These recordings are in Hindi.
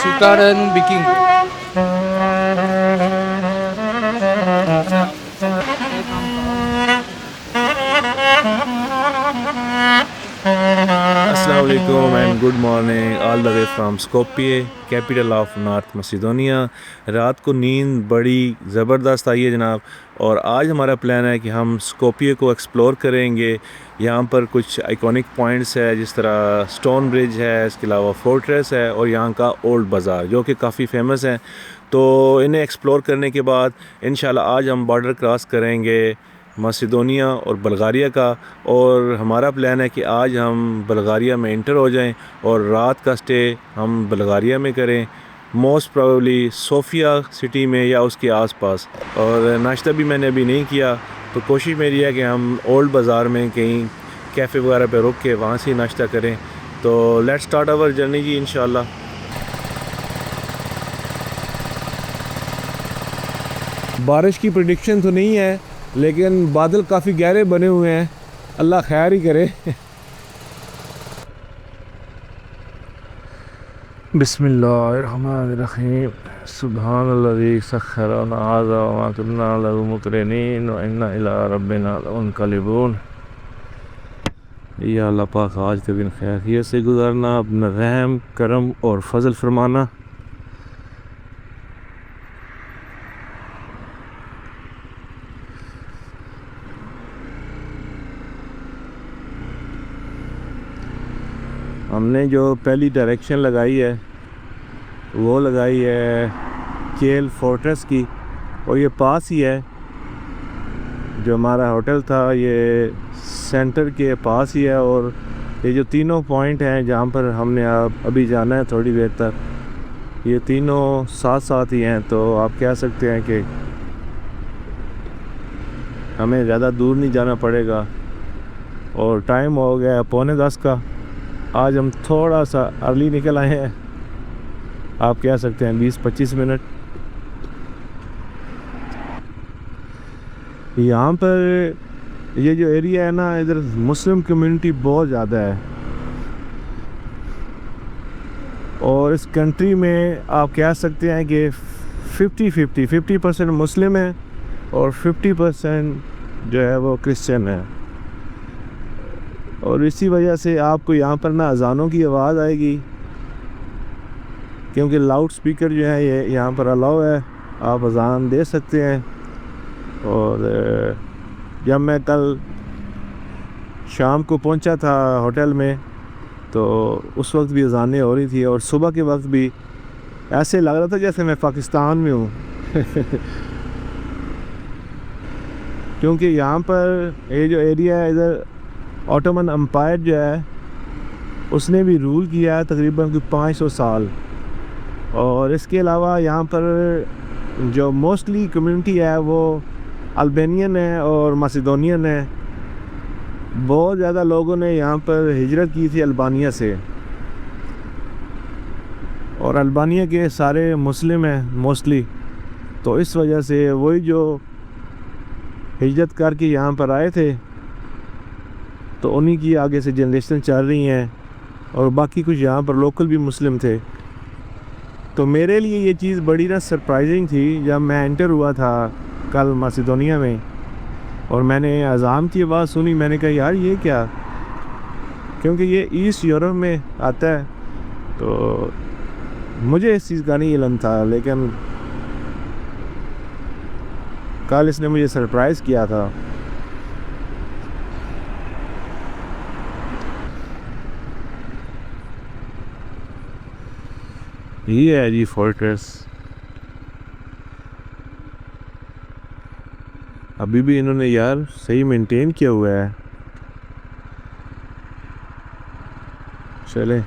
Sukaran biking. Assalamu alaikum and good morning all the way from Skopje, capital of North Macedonia। रात को नींद बड़ी ज़बरदस्त आई है जनाब, और आज हमारा प्लान है कि हम स्कोपिये को एक्सप्लोर करेंगे। यहाँ पर कुछ आइकॉनिक पॉइंट्स है, जिस तरह स्टोन ब्रिज है, इसके अलावा फोर्ट्रेस है और यहाँ का ओल्ड बाज़ार जो कि काफ़ी फेमस है। तो इन्हें एक्सप्लोर करने के बाद इंशाल्लाह आज हम बॉर्डर क्रॉस करेंगे मासिडोनिया और बल्गारिया का, और हमारा प्लान है कि आज हम बल्गारिया में इंटर हो जाएं और रात का स्टे हम बल्गारिया में करें, मोस्ट प्रोबेबली सोफिया सिटी में या उसके आसपास। और नाश्ता भी मैंने अभी नहीं किया, तो कोशिश मेरी है कि हम ओल्ड बाज़ार में कहीं कैफ़े वगैरह पे रुक के वहाँ से नाश्ता करें। तो लेट्स स्टार्ट आवर जर्नी जी इंशाल्लाह। बारिश की प्रेडिक्शन तो नहीं है, लेकिन बादल काफ़ी गहरे बने हुए हैं, अल्लाह खैर ही करे। बिस्मिल्लाहिर्रहमानिर्रहीम। सुब्हानल्लज़ी सख्खर लना हाज़ा व मा कुन्ना लहू मुक़रिनीन व इन्ना इला रब्बिना लमुनक़लिबून। या अल्लाह पाक आज के दिन खैरियत से गुजारना, अपना रहम करम और फजल फरमाना। हमने जो पहली डायरेक्शन लगाई है वो लगाई है केल फोर्ट्रेस की, और ये पास ही है। जो हमारा होटल था ये सेंटर के पास ही है, और ये जो तीनों पॉइंट हैं जहाँ पर हमने अभी जाना है थोड़ी देर तक, ये तीनों साथ साथ ही हैं। तो आप कह सकते हैं कि हमें ज़्यादा दूर नहीं जाना पड़ेगा। और टाइम हो गया 9:45 का। आज हम थोड़ा सा अर्ली निकल आए हैं, आप कह सकते हैं 20-25 मिनट। यहाँ पर ये जो एरिया है ना, इधर मुस्लिम कम्युनिटी बहुत ज़्यादा है, और इस कंट्री में आप कह सकते हैं कि 50% मुस्लिम है और 50% जो है वो क्रिश्चियन है। और इसी वजह से आपको यहाँ पर ना अज़ानों की आवाज़ आएगी, क्योंकि लाउड स्पीकर जो है ये यहाँ पर अलाउ है, आप अज़ान दे सकते हैं। और जब मैं कल शाम को पहुँचा था होटल में, तो उस वक्त भी अज़ानें हो रही थी, और सुबह के वक्त भी ऐसे लग रहा था जैसे मैं पाकिस्तान में हूँ। क्योंकि यहाँ पर ये जो एरिया है, इधर ऑटोमन एम्पायर जो है उसने भी रूल किया है तकरीबन 500 साल। और इसके अलावा यहाँ पर जो मोस्टली कम्युनिटी है वो अल्बानियन है और मासिडोनियन है। बहुत ज़्यादा लोगों ने यहाँ पर हिजरत की थी अल्बानिया से, और अल्बानिया के सारे मुस्लिम हैं मोस्टली। तो इस वजह से वही जो हिजरत करके यहाँ पर आए थे, तो उन्हीं की आगे से जनरेशन चल रही हैं, और बाकी कुछ यहाँ पर लोकल भी मुस्लिम थे। तो मेरे लिए ये चीज़ बड़ी ना सरप्राइजिंग थी जब मैं एंटर हुआ था कल मासिडोनिया में, और मैंने अज़ान की आवाज़ सुनी। मैंने कहा यार ये क्या, क्योंकि ये ईस्ट यूरोप में आता है, तो मुझे इस चीज़ का नहीं इल्म था, लेकिन कल इसने मुझे सरप्राइज़ किया था। ये है जी फोर्ट्रेस। अभी भी इन्होंने यार सही मेंटेन किया हुआ है। चले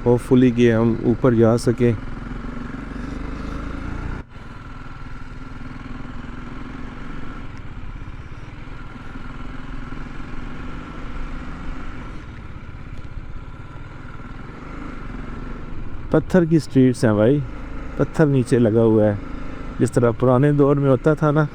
होपफुली कि हम ऊपर जा सकें। पत्थर की स्ट्रीट्स हैं भाई, पत्थर नीचे लगा हुआ है, जिस तरह पुराने दौर में होता था ना।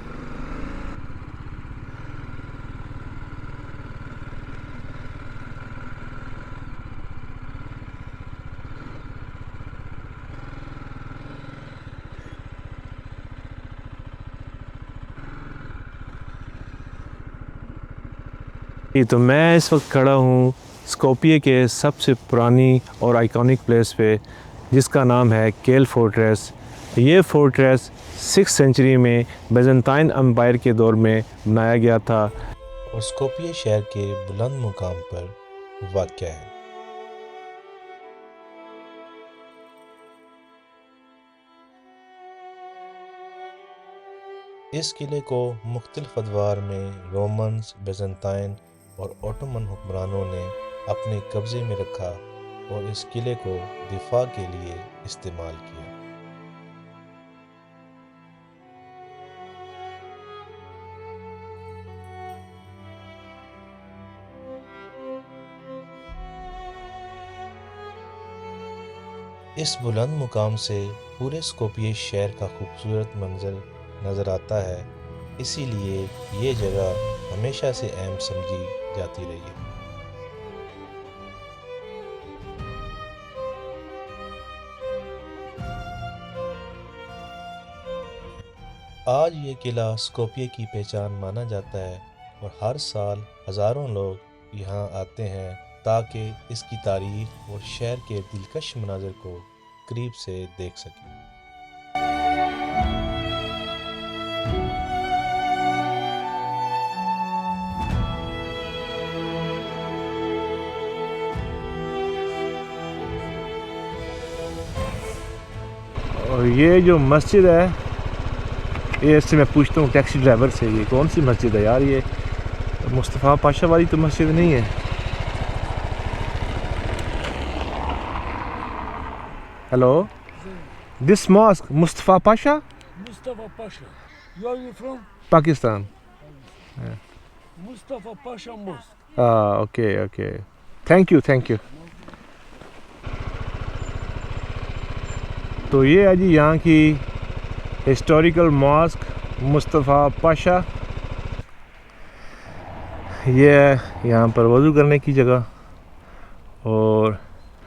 जी, तो मैं इस वक्त खड़ा हूँ स्कोपिये के सबसे पुरानी और आइकॉनिक प्लेस पे, जिसका नाम है केल फोर्ट्रेस। ये फोर्ट्रेस 6th सेंचुरी में बैजेंटाइन एम्पायर के दौर में बनाया गया था और स्कोपिये शहर के बुलंद मुकाम पर वाक़या है। इस किले को मुख्तलिफ अदवार में रोमन्स, बैजेंटाइन और ओटोमन हुक्मरानों ने अपने कब्ज़े में रखा और इस किले को दिफा के लिए इस्तेमाल किया। इस बुलंद मुकाम से पूरे स्कोपिये शहर का खूबसूरत मंजर नज़र आता है, इसीलिए ये जगह हमेशा से अहम समझी जाती रही है। आज ये किला स्कोपिये की पहचान माना जाता है और हर साल हज़ारों लोग यहाँ आते हैं ताकि इसकी तारीख और शहर के दिलकश मनाज़र को करीब से देख सकें। और ये जो मस्जिद है, ये इससे मैं पूछता हूँ टैक्सी ड्राइवर से, ये कौन सी मस्जिद है यार? ये मुस्तफ़ा पाशा वाली तो मस्जिद नहीं है। Hello, this mosque Mustafa Pasha? Mustafa Pasha. Where are you from? Pakistan. Mustafa Pasha Mosque. Okay okay, thank you. तो ये है जी यहाँ की हिस्टोरिकल मॉस्क मुस्तफ़ा पाशा। ये है यहाँ पर वज़ू करने की जगह, और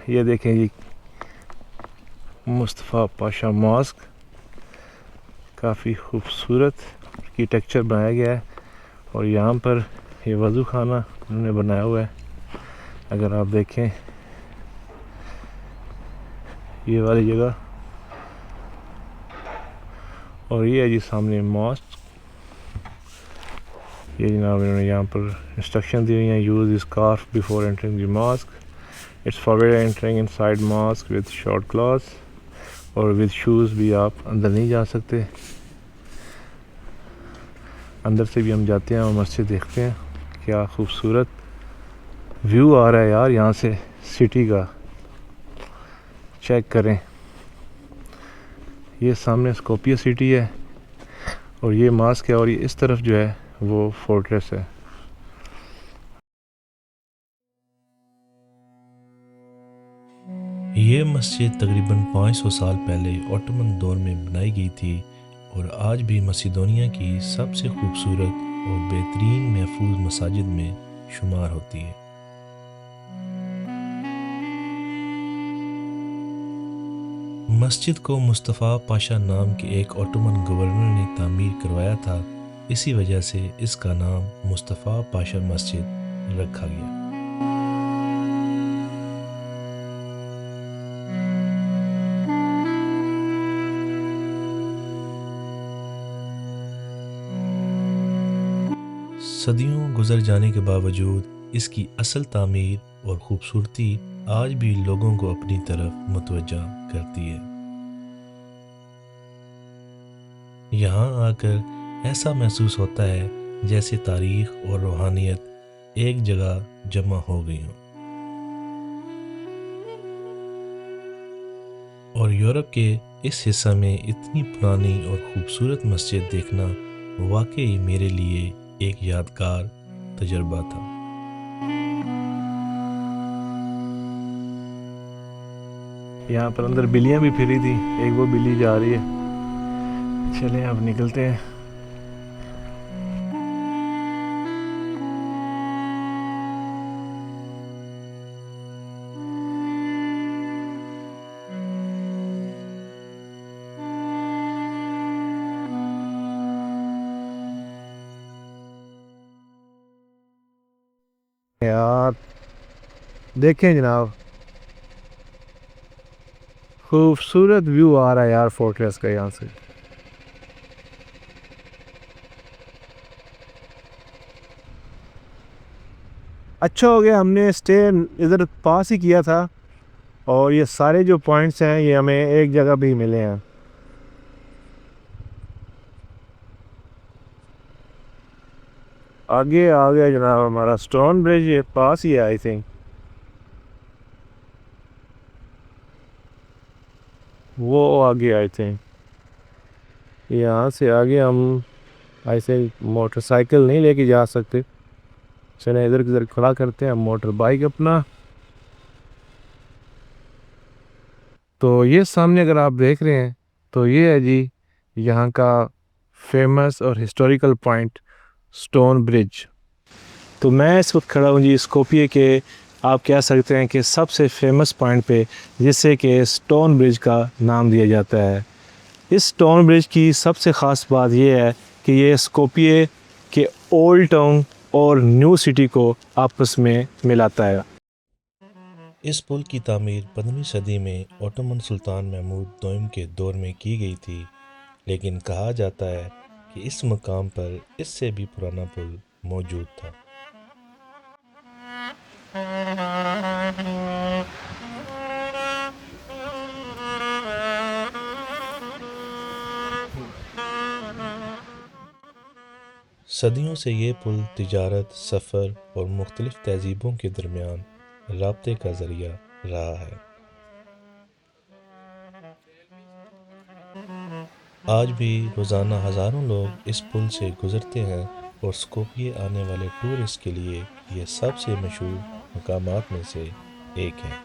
ये देखें जी मुस्तफ़ा पाशा मॉस्क, काफ़ी खूबसूरत आर्किटेक्चर बनाया गया है। और यहाँ पर ये वज़ू खाना उन्होंने बनाया हुआ है, अगर आप देखें ये वाली जगह। और ये है जी सामने मॉस्क। ये जनाब इन्होंने यहाँ पर इंस्ट्रक्शन दी हुई हैं, use this scarf before entering the mosque, it's forbidden entering inside mosque with short clothes, और विद शूज़ भी आप अंदर नहीं जा सकते। अंदर से भी हम जाते हैं और मस्जिद देखते हैं। क्या खूबसूरत व्यू आ रहा है यार यहाँ से सिटी का, चेक करें। ये सामने स्कोपिये सिटी है और ये मॉस्क है, और ये इस तरफ जो है वो फोर्ट्रेस है। ये मस्जिद तकरीबन 500 साल पहले ओटोमन दौर में बनाई गई थी और आज भी मसिदोनिया की सबसे खूबसूरत और बेहतरीन महफूज मसाजिद में शुमार होती है। मस्जिद को मुस्तफ़ा पाशा नाम के एक ओटोमन गवर्नर ने तामीर करवाया था, इसी वजह से इसका नाम मुस्तफ़ा पाशा मस्जिद रखा गया। सदियों गुजर जाने के बावजूद इसकी असल तामीर और खूबसूरती आज भी लोगों को अपनी तरफ मुतवज्जा करती है। यहाँ आकर ऐसा महसूस होता है जैसे तारीख और रूहानियत एक जगह जमा हो गई हो। और यूरोप के इस हिस्सा में इतनी पुरानी और खूबसूरत मस्जिद देखना वाकई मेरे लिए एक यादगार तजुर्बा था। यहाँ पर अंदर बिल्लियाँ भी फिरी थी, एक वो बिल्ली जा रही है। चलें अब निकलते हैं। यार देखें जनाब, खूबसूरत व्यू आ रहा है यार फोर्ट्रेस का यहाँ से। अच्छा हो गया हमने स्टे इधर पास ही किया था, और ये सारे जो पॉइंट्स हैं ये हमें एक जगह भी मिले हैं। आगे आ गया जनाब हमारा स्टोन ब्रिज, ये पास ही है आई थिंक। वो आगे आई थिंक, यहाँ से आगे हम ऐसे मोटरसाइकिल नहीं लेके जा सकते। चले इधर किधर खड़ा करते हैं मोटर बाइक अपना। तो ये सामने अगर आप देख रहे हैं तो ये है जी यहाँ का फेमस और हिस्टोरिकल पॉइंट स्टोन ब्रिज। तो मैं इस वक्त खड़ा हूँ जी स्कोपिये के, आप कह सकते हैं कि सबसे फेमस पॉइंट पे, जिससे कि स्टोन ब्रिज का नाम दिया जाता है। इस स्टोन ब्रिज की सबसे ख़ास बात यह है कि ये स्कोपिये के ओल्ड टाउन और न्यू सिटी को आपस में मिलाता है। इस पुल की तामीर 15वीं सदी में ओटोमन सुल्तान महमूद दोम के दौर में की गई थी, लेकिन कहा जाता है कि इस मकाम पर इससे भी पुराना पुल मौजूद था। सदियों से ये पुल तिजारत, सफ़र और मुख्तलिफ तहज़ीबों के दरमियान राब्ते का ज़रिया रहा है। आज भी रोज़ाना हज़ारों लोग इस पुल से गुज़रते हैं और स्कोपिये आने वाले टूरिस्ट के लिए ये सबसे मशहूर मकामात में से एक है।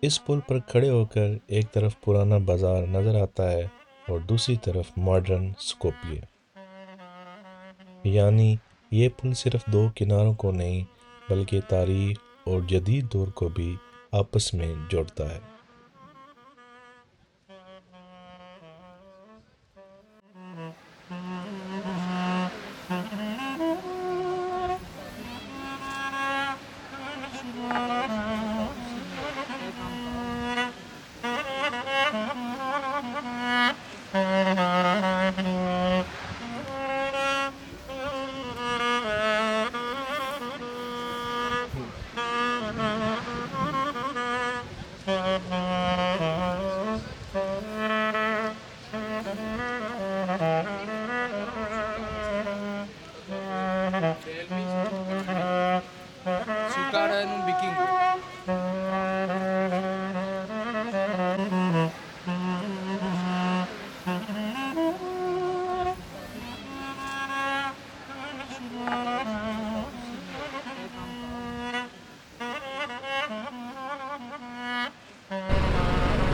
इस पुल पर खड़े होकर एक तरफ पुराना बाज़ार नज़र आता है और दूसरी तरफ मॉडर्न स्कोपिये। यानी ये पुल सिर्फ दो किनारों को नहीं बल्कि तारीख और जदीद दौर को भी आपस में जोड़ता है।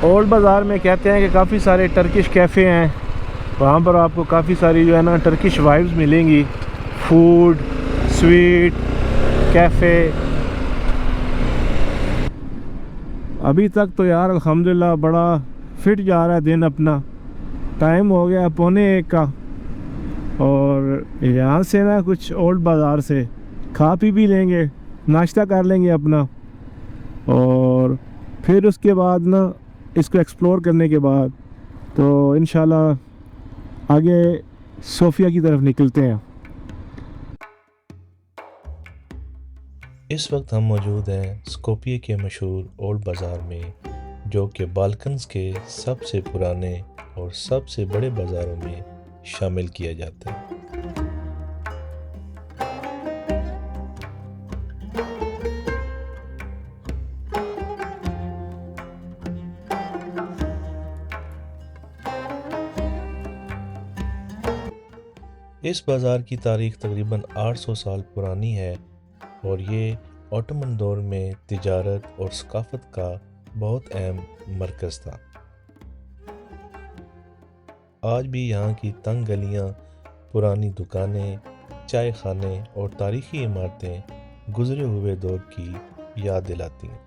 ओल्ड बाज़ार में कहते हैं कि काफ़ी सारे टर्किश कैफ़े हैं, वहाँ पर आपको काफ़ी सारी जो है ना टर्किश वाइब्स मिलेंगी। Food, sweet, cafe. अभी तक तो यार अल्हम्दुलिल्लाह बड़ा फिट जा रहा है दिन अपना। टाइम हो गया 1:45 का, और यहाँ से ना कुछ ओल्ड बाज़ार से खा पी भी लेंगे, नाश्ता कर लेंगे अपना, और फिर उसके बाद ना इसको एक्सप्लोर करने के बाद तो इंशाल्लाह आगे सोफिया की तरफ निकलते हैं। इस वक्त हम मौजूद हैं स्कोपिये के मशहूर ओल्ड बाज़ार में, जो कि बाल्कन्स के सबसे पुराने और सबसे बड़े बाज़ारों में शामिल किया जाता है। इस बाज़ार की तारीख तकरीबन 800 साल पुरानी है और ये ओटोमन दौर में तिजारत और सकाफ़त का बहुत अहम मरकज़ था। आज भी यहाँ की तंग गलियाँ, पुरानी दुकानें, चाय खाने और तारीखी इमारतें गुजरे हुए दौर की याद दिलाती हैं।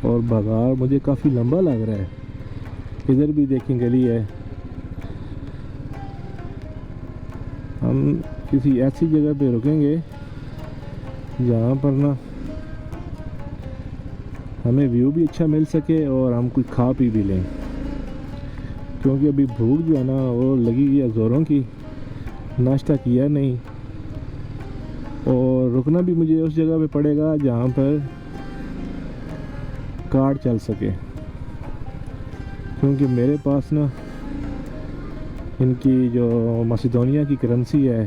और बाजार मुझे काफ़ी लंबा लग रहा है। इधर भी देखें गली है। हम किसी ऐसी जगह पे रुकेंगे जहाँ पर ना हमें व्यू भी अच्छा मिल सके और हम कुछ खा पी भी लें, क्योंकि अभी भूख जो है ना वो लगी है ज़ोरों की। नाश्ता किया नहीं और रुकना भी मुझे उस जगह पे पड़ेगा जहाँ पर कार्ड चल सके, क्योंकि मेरे पास ना इनकी जो मसिदोनिया की करेंसी है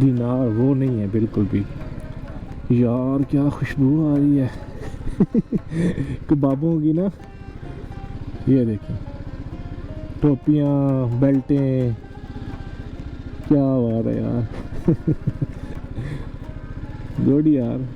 दिनार वो नहीं है बिल्कुल भी। यार क्या खुशबू आ रही है कबाबों की ना। ये देखिए टोपियाँ, बेल्टें, क्या बात है यार गुड यार।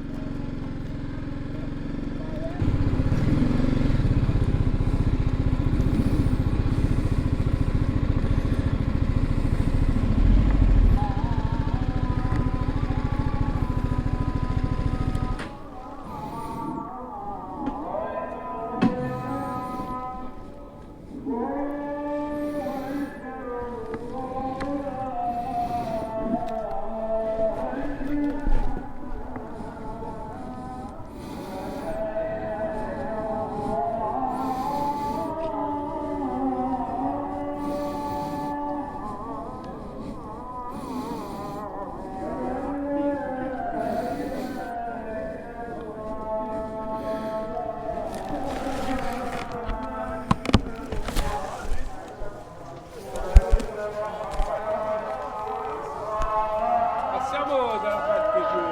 Passiamo dalla parte più...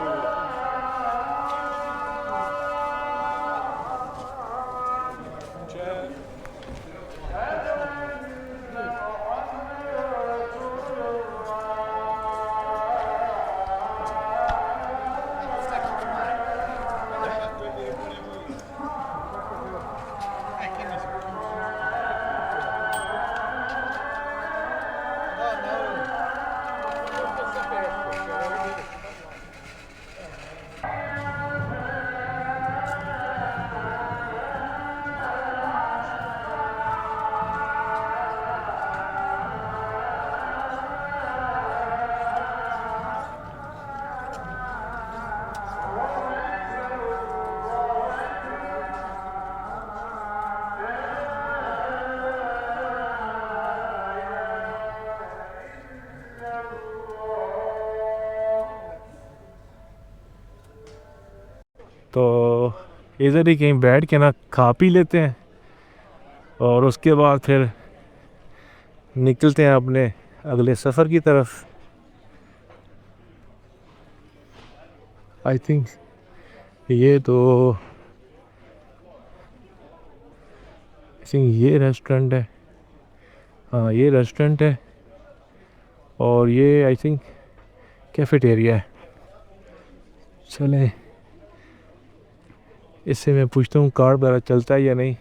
C'è... तो इधर ही कहीं बैठ के ना खा पी लेते हैं और उसके बाद फिर निकलते हैं अपने अगले सफ़र की तरफ। आई थिंक ये रेस्टोरेंट है। हाँ ये रेस्टोरेंट है और ये आई थिंक कैफेटेरिया है। चलें इससे मैं पूछता हूँ कार्ड वगैरह चलता है या नहीं।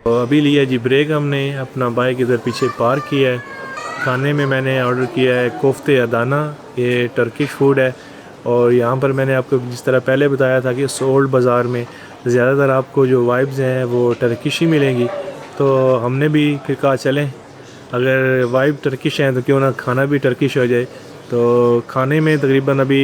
तो अभी लिया जी ब्रेक हमने, अपना बाइक इधर पीछे पार्क किया है। खाने में मैंने ऑर्डर किया है कोफ्ते अदाना, ये टर्किश फूड है। और यहाँ पर मैंने आपको जिस तरह पहले बताया था कि सोल्ड बाज़ार में ज़्यादातर आपको जो वाइब्स हैं वो टर्किश ही मिलेंगी। तो हमने भी फिर कहा चलें अगर वाइब टर्किश हैं तो क्यों ना खाना भी टर्किश हो जाए। तो खाने में तकरीबन अभी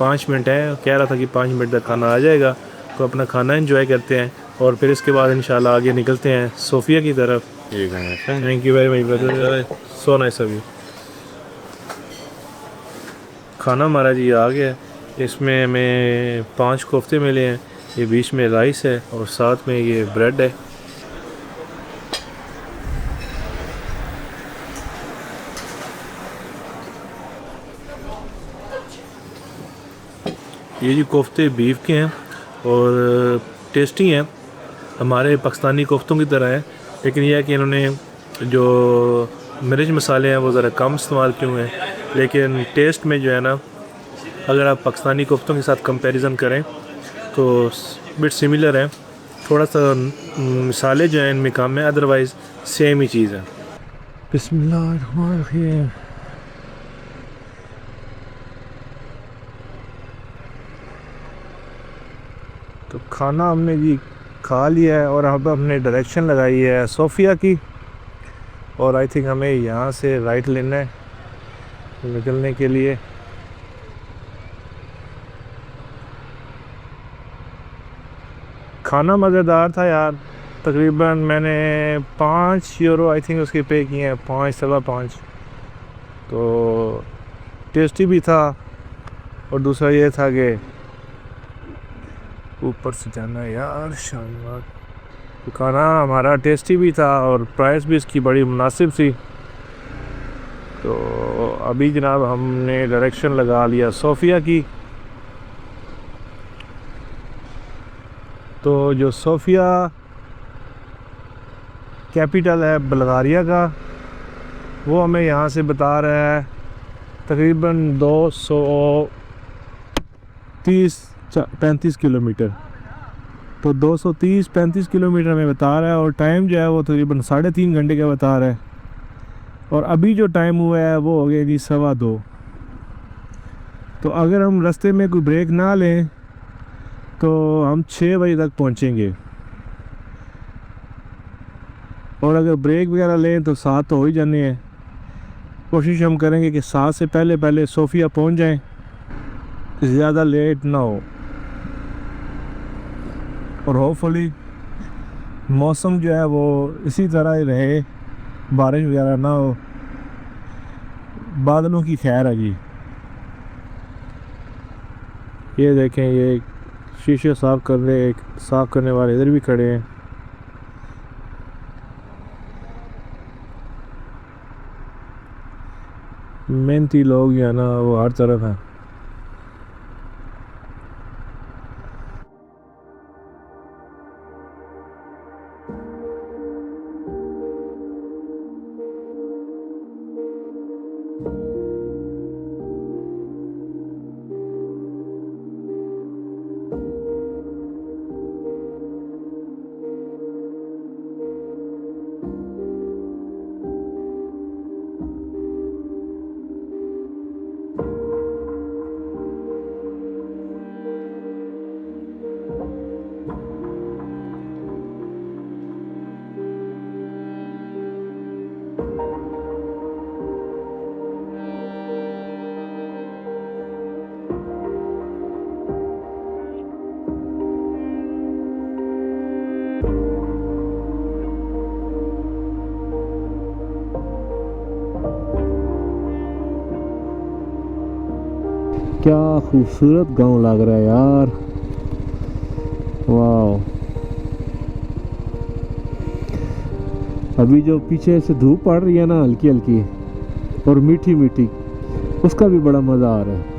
5 मिनट है, कह रहा था कि 5 मिनट तक खाना आ जाएगा। तो अपना खाना एंजॉय करते हैं और फिर इसके बाद इंशाल्लाह आगे निकलते हैं सोफिया की तरफ। Thank you very much brother, so nice of you. खाना हमारा जी आ गया। इसमें हमें 5 कोफ्ते मिले हैं, ये बीच में राइस है और साथ में ये ब्रेड है। ये जी कोफ्ते बीफ के हैं और टेस्टी हैं, हमारे पाकिस्तानी कोफ्तों की तरह है, लेकिन यह है कि इन्होंने जो मिर्च मसाले हैं वो ज़रा कम इस्तेमाल किए हुए हैं, लेकिन टेस्ट में जो है ना, अगर आप पाकिस्तानी कोफ्तों के साथ कंपैरिजन करें तो बिट सिमिलर है, थोड़ा सा मसाले जो हैं इनमें कम है, अदरवाइज़ सेम ही चीज़ है। बिस्मिल्लाह। तो खाना हमने जी खा लिया है और अब हमने डायरेक्शन लगाई है सोफ़िया की, और आई थिंक हमें यहाँ से राइट लेना है निकलने के लिए। खाना मज़ेदार था यार, तकरीबन मैंने 5 यूरो आई थिंक उसके पे किए हैं, 5 सवा 5। तो टेस्टी भी था, और दूसरा ये था कि ऊपर से जाना यार शानदार। तो खाना हमारा टेस्टी भी था और प्राइस भी इसकी बड़ी मुनासिब थी। तो अभी जनाब हमने डायरेक्शन लगा लिया सोफ़िया की। तो जो सोफ़िया कैपिटल है बुल्गारिया का, वो हमें यहाँ से बता रहा है तकरीबन 230-35 किलोमीटर। तो 230-35 किलोमीटर में बता रहा है, और टाइम जो है वो तकरीबन 3.5 घंटे का बता रहा है। और अभी जो टाइम हुआ है वो हो गया जी 2:15। तो अगर हम रास्ते में कोई ब्रेक ना लें तो हम 6 बजे तक पहुंचेंगे, और अगर ब्रेक वगैरह लें तो 7 तो हो ही जाने हैं। कोशिश हम करेंगे कि 7 से पहले पहले सोफ़िया पहुंच जाएं, ज़्यादा लेट ना हो, और होपफुली मौसम जो है वो इसी तरह ही रहे, बारिश वगैरह ना हो, बादलों की खैर है जी। ये देखें, ये शीशे साफ़ करने वाले इधर भी खड़े हैं। मेहनती लोग जो है ना वो हर तरफ हैं। क्या खूबसूरत गांव लग रहा है यार, वाह। अभी जो पीछे से धूप पड़ रही है ना हल्की हल्की और मीठी मीठी, उसका भी बड़ा मज़ा आ रहा है।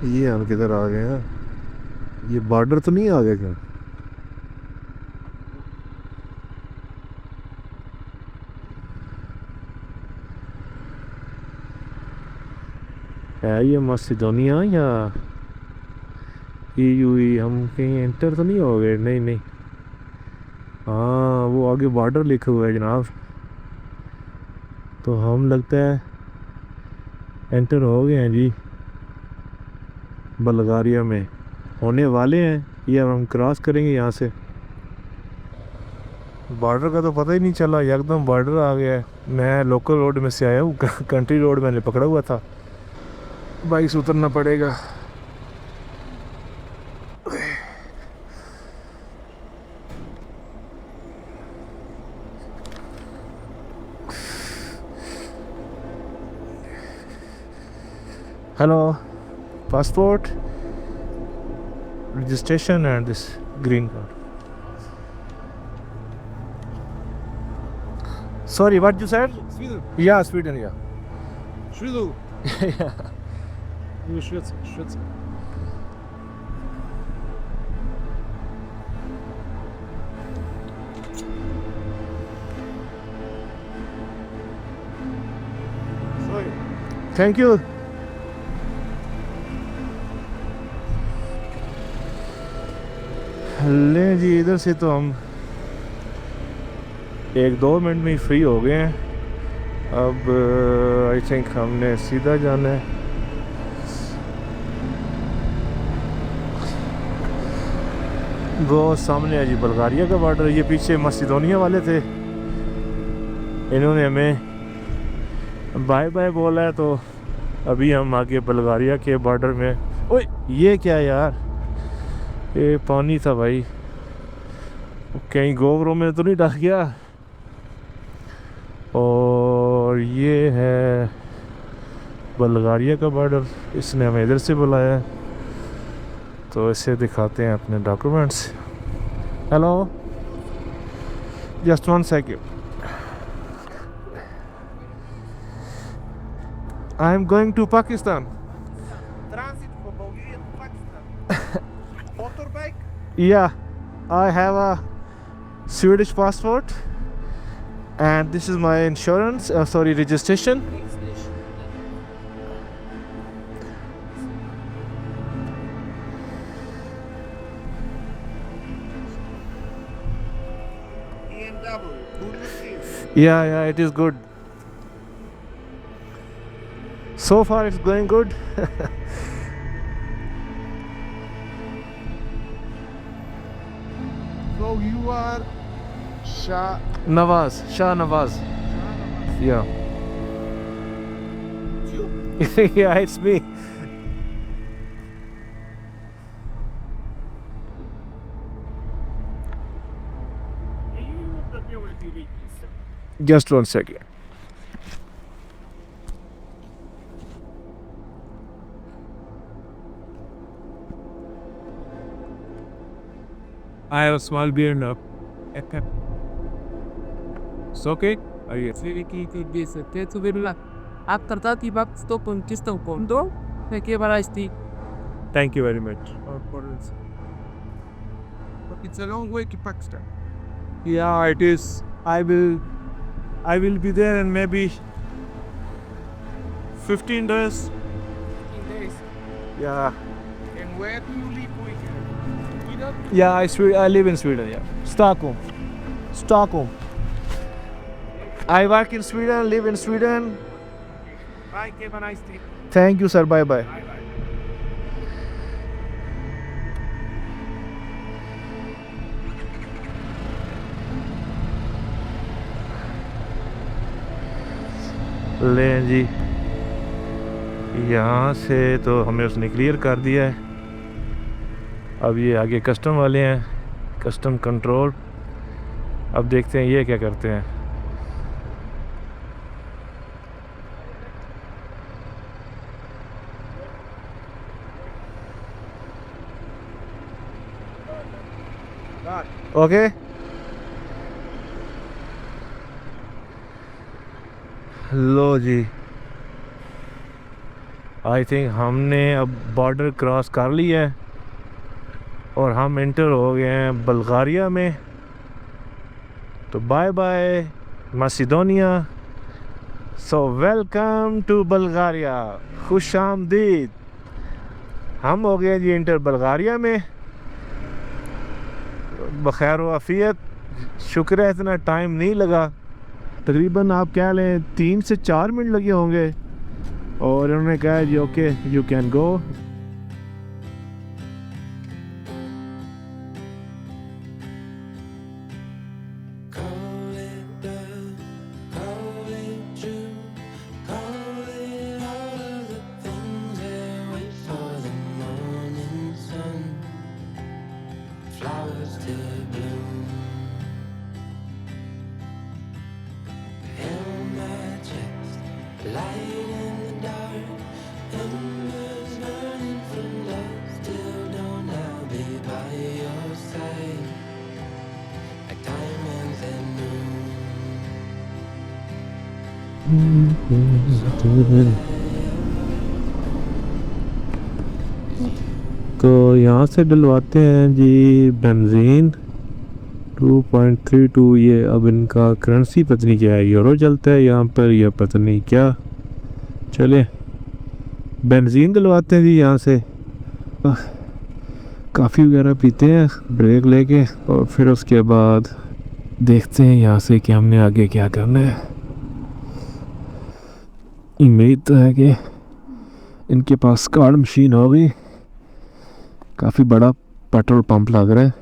ये हम किधर आ गए हैं? ये बॉर्डर तो नहीं आ गया क्या? है ये मसिदोनिया या ईयूई? हम कहीं एंटर तो नहीं हो गए? नहीं नहीं, हाँ वो आगे बॉर्डर लिखा हुआ है जनाब, तो हम लगता है एंटर हो गए हैं जी, बल्गारिया में होने वाले हैं, ये अब हम क्रॉस करेंगे यहाँ से। बॉर्डर का तो पता ही नहीं चला, एकदम बॉर्डर आ गया है। मैं लोकल रोड में से आया हूँ, कंट्री रोड मैंने पकड़ा हुआ था, बाइक से उतरना पड़ेगा। Hello, passport, registration and this green card. Sorry, what you said? Sweden. Yeah, Sweden, yeah. Sweden. Yeah. Ну, Швеция. Швеция. Sorry. Thank you. ले जी, इधर से तो हम 1-2 मिनट में ही फ्री हो गए हैं। अब आई थिंक हमने सीधा जाना है। वो सामने है जी बल्गारिया का बॉर्डर, ये पीछे मसिदोनिया वाले थे, इन्होंने हमें बाय बाय बोला है, तो अभी हम आगे बल्गारिया के बॉर्डर में। ओए ये क्या यार, ये पानी था भाई, कहीं गोबरों में तो नहीं डर गया। और ये है बल्गारिया का बॉर्डर, इसने हमें इधर से बुलाया है, तो इसे दिखाते हैं अपने documents. Hello, just 1 second, I am going to Pakistan. Transit for Bulgaria to Pakistan. Motorbike? Yeah, I have a Swedish passport and this is my insurance, sorry, registration. BMW. Good machine. Yeah, it is good. So far it's going good. So you are Shah. Shah Nawaz. Yeah. You? Yeah, it's me. Just 1 second. I have a small beer now. It's okay? Are you? Великий бесит. Ты уверена? After и бак стопом чистым кондо, таки барасти. Thank you very much. It's a long way to Pakistan. Yeah, it is. I will be there in maybe 15 days. 15 days. Yeah. And where do you live weekend? Sweden? Yeah, I live in Sweden, yeah. Stockholm. I work in Sweden, live in Sweden. Bye, have a nice day. Thank you, sir. Bye bye. Bye bye. लें जी, यहाँ से तो हमें उसने क्लियर कर दिया है। अब ये आगे कस्टम वाले हैं, कस्टम कंट्रोल। अब देखते हैं ये क्या करते हैं। Okay, low ji, I think हमने अब बॉर्डर क्रॉस कर लिया है और हम एंटर हो गए हैं बल्गारिया में। तो bye bye Macedonia, so welcome to Bulgaria, खुश आमदीद। हम हो गए जी इंटर बल्गारिया में बखैर आफियत। शुक्र है इतना टाइम नहीं लगा, तकरीबन आप क्या लें 3 से 4 मिनट लगे होंगे, और उन्होंने कहा जी ओके यू कैन गो। तो यहाँ से डलवाते हैं जी बेंजीन 2.32। ये अब इनका करेंसी पता नहीं क्या है, यूरो चलता है यहाँ पर या पता नहीं क्या। चले बेंजीन डलवाते हैं जी यहाँ से। काफ़ी वगैरह पीते हैं ब्रेक लेके, और फिर उसके बाद देखते हैं यहाँ से कि हमने आगे क्या करना है। उम्मीद तो है कि इनके पास कार्ड मशीन होगी। काफ़ी बड़ा पेट्रोल पंप लग रहा है,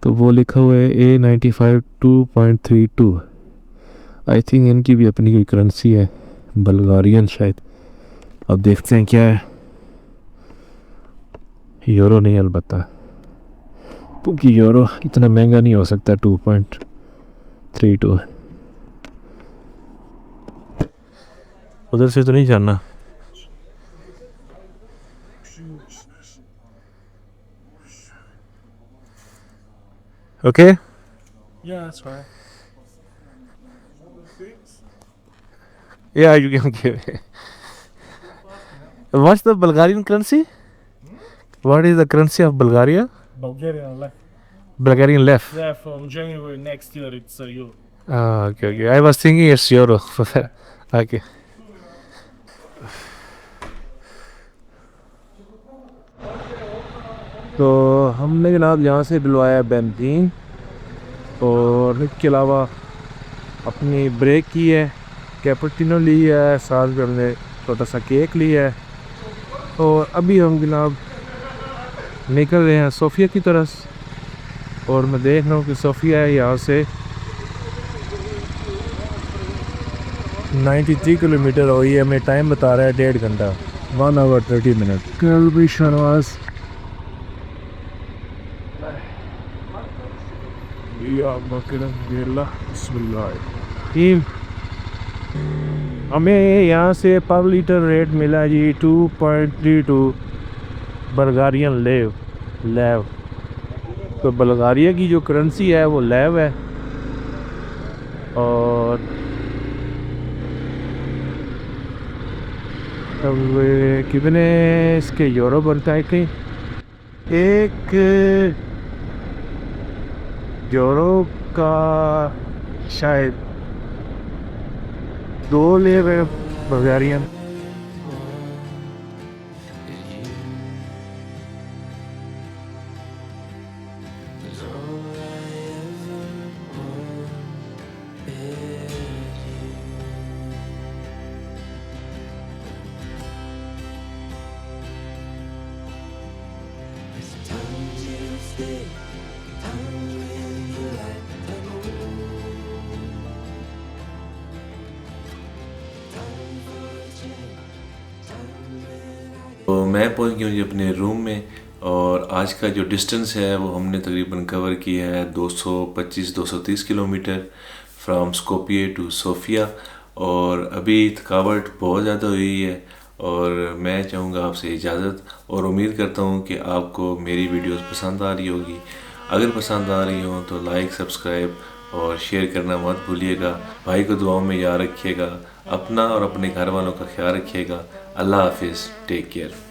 तो वो लिखा हुआ है A95 2.32। आई थिंक इनकी भी अपनी कोई करेंसी है, बल्गारियन शायद। अब देखते हैं क्या है। यूरो नहीं अलबत्ता, क्योंकि यूरो इतना महंगा नहीं हो सकता 2.32। उधर से तो नहीं जाना। Okay? Yeah, that's right. Yeah, you can give it. What's the Bulgarian currency? What is the currency of Bulgaria? Bulgarian left. Bulgarian left. Yeah, from January next year it's euro. Ah, okay, okay. I was thinking it's euro for that. Okay. तो हमने जनाब यहाँ से डलवाया बेंजीन, और इसके अलावा अपनी ब्रेक की है, कैपुचिनो ली है, साथ में हमने छोटा सा केक लिया है। और अभी हम जनाब निकल रहे हैं सोफिया की तरफ, और मैं देख रहा हूँ कि सोफिया है यहाँ से 93 किलोमीटर हुई है। हमें टाइम बता रहा है 1.5 घंटा, 1 hour 30 minutes। कल भी शहनाज टीम, हमें यहाँ से पर लीटर रेट मिला जी 2.32 बल्गारियन लेव। तो बल्गारिया की जो करेंसी है वो लेव है, और अब कितने इसके यूरो बनता है कि एक यूरो का शायद 2 लेव है बल्गारियन। तो मैं पहुंच गया हूँ जी अपने रूम में, और आज का जो डिस्टेंस है वो हमने तकरीबन कवर किया है 225-230 kilometre from Skopje to Sophia. और अभी थकावट बहुत ज़्यादा हुई है, और मैं चाहूँगा आपसे इजाज़त, और उम्मीद करता हूँ कि आपको मेरी वीडियोस पसंद आ रही होगी। अगर पसंद आ रही हो तो लाइक, सब्सक्राइब और शेयर करना मत भूलिएगा। भाई को दुआओं में याद रखिएगा, अपना और अपने घर वालों का ख्याल रखिएगा। अल्लाह हाफिज़, टेक केयर।